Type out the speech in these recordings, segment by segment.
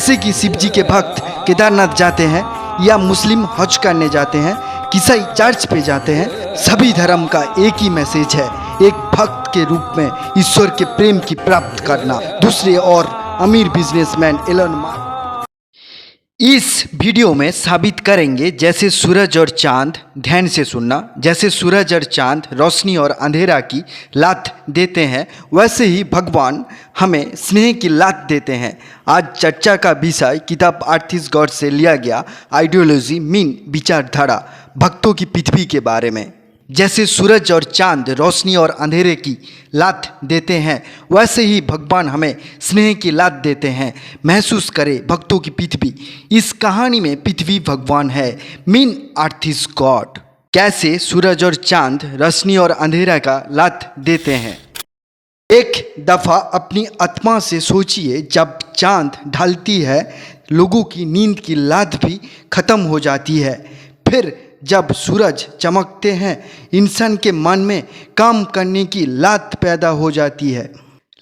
जैसे कि शिव जी के भक्त केदारनाथ जाते हैं या मुस्लिम हज करने जाते हैं, ईसाई चर्च पे जाते हैं, सभी धर्म का एक ही मैसेज है, एक भक्त के रूप में ईश्वर के प्रेम की प्राप्त करना। दूसरे और अमीर बिजनेसमैन एलन मास्क इस वीडियो में साबित करेंगे जैसे सूरज और चांद, ध्यान से सुनना, जैसे सूरज और चांद रोशनी और अंधेरा की लात देते हैं, वैसे ही भगवान हमें स्नेह की लात देते हैं। आज चर्चा का विषय किताब आर्थिस गॉड से लिया गया आइडियोलॉजी मीन विचारधारा भक्तों की पृथ्वी के बारे में। जैसे सूरज और चांद रोशनी और अंधेरे की लात देते हैं, वैसे ही भगवान हमें स्नेह की लात देते हैं। महसूस करें भक्तों की पृथ्वी। इस कहानी में पृथ्वी भगवान है, मीन अर्थ इज गॉड। कैसे सूरज और चांद रोशनी और अंधेरा का लात देते हैं। एक दफ़ा अपनी आत्मा से सोचिए, जब चांद ढलती है लोगों की नींद की लात भी खत्म हो जाती है। फिर जब सूरज चमकते हैं इंसान के मन में काम करने की लात पैदा हो जाती है।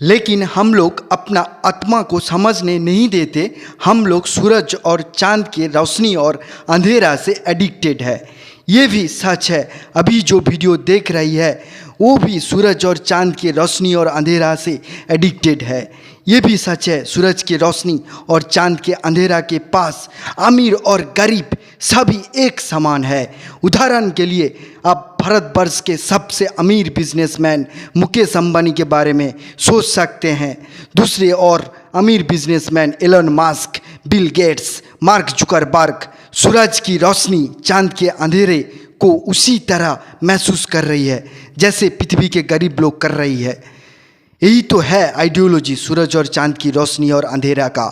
लेकिन हम लोग अपना आत्मा को समझने नहीं देते। हम लोग सूरज और चांद के रोशनी और अंधेरा से एडिक्टेड है। ये भी सच है, अभी जो वीडियो देख रही है वो भी सूरज और चांद के रोशनी और अंधेरा से एडिक्टेड है। ये भी सच है, सूरज की रोशनी और चांद के अंधेरा के पास अमीर और गरीब सभी एक समान है। उदाहरण के लिए आप भारतवर्ष के सबसे अमीर बिजनेसमैन मुकेश अंबानी के बारे में सोच सकते हैं। दूसरे और अमीर businessman Elon Musk, Bill Gates, Mark Zuckerberg सूरज की रोशनी चांद के अंधेरे को उसी तरह महसूस कर रही है जैसे पृथ्वी के गरीब लोग कर रही है। यही तो है आइडियोलॉजी सूरज और चांद की रोशनी और अंधेरा का।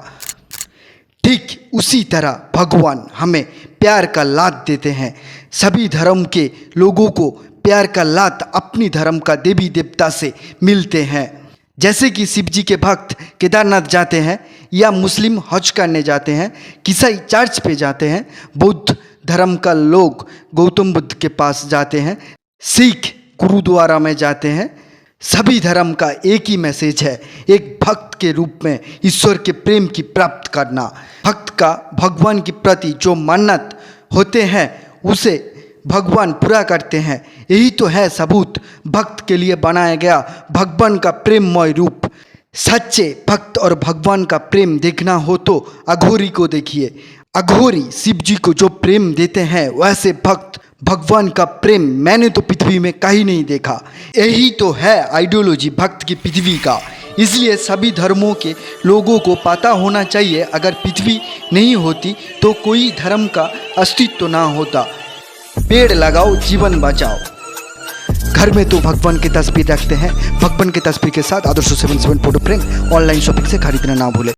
ठीक उसी तरह भगवान हमें प्यार का लात देते हैं। सभी धर्म के लोगों को प्यार का लात अपनी धर्म का देवी देवता से मिलते हैं। जैसे कि शिव जी के भक्त केदारनाथ जाते हैं या मुस्लिम हज करने जाते हैं, ईसाई चर्च पे जाते हैं, बौद्ध धर्म का लोग गौतम बुद्ध के पास जाते हैं, सिख गुरुद्वारा में जाते हैं। सभी धर्म का एक ही मैसेज है, एक भक्त के रूप में ईश्वर के प्रेम की प्राप्त करना। भक्त का भगवान के प्रति जो मन्नत होते हैं उसे भगवान पूरा करते हैं। यही तो है सबूत भक्त के लिए बनाया गया भगवान का प्रेममय रूप। सच्चे भक्त और भगवान का प्रेम देखना हो तो अघोरी को देखिए। अघोरी शिव जी को जो प्रेम देते हैं, वैसे भक्त भगवान का प्रेम मैंने तो पृथ्वी में कहीं नहीं देखा। यही तो है आइडियोलॉजी भक्त की पृथ्वी का। इसलिए सभी धर्मों के लोगों को पता होना चाहिए, अगर पृथ्वी नहीं होती तो कोई धर्म का अस्तित्व ना होता। पेड़ लगाओ, जीवन बचाओ। घर में तो भगवान की तस्वीर रखते हैं, भगवान की तस्वीर के साथ आदर्श 77 फोटो फ्रेम ऑनलाइन शॉपिंग से खरीदना ना भूले।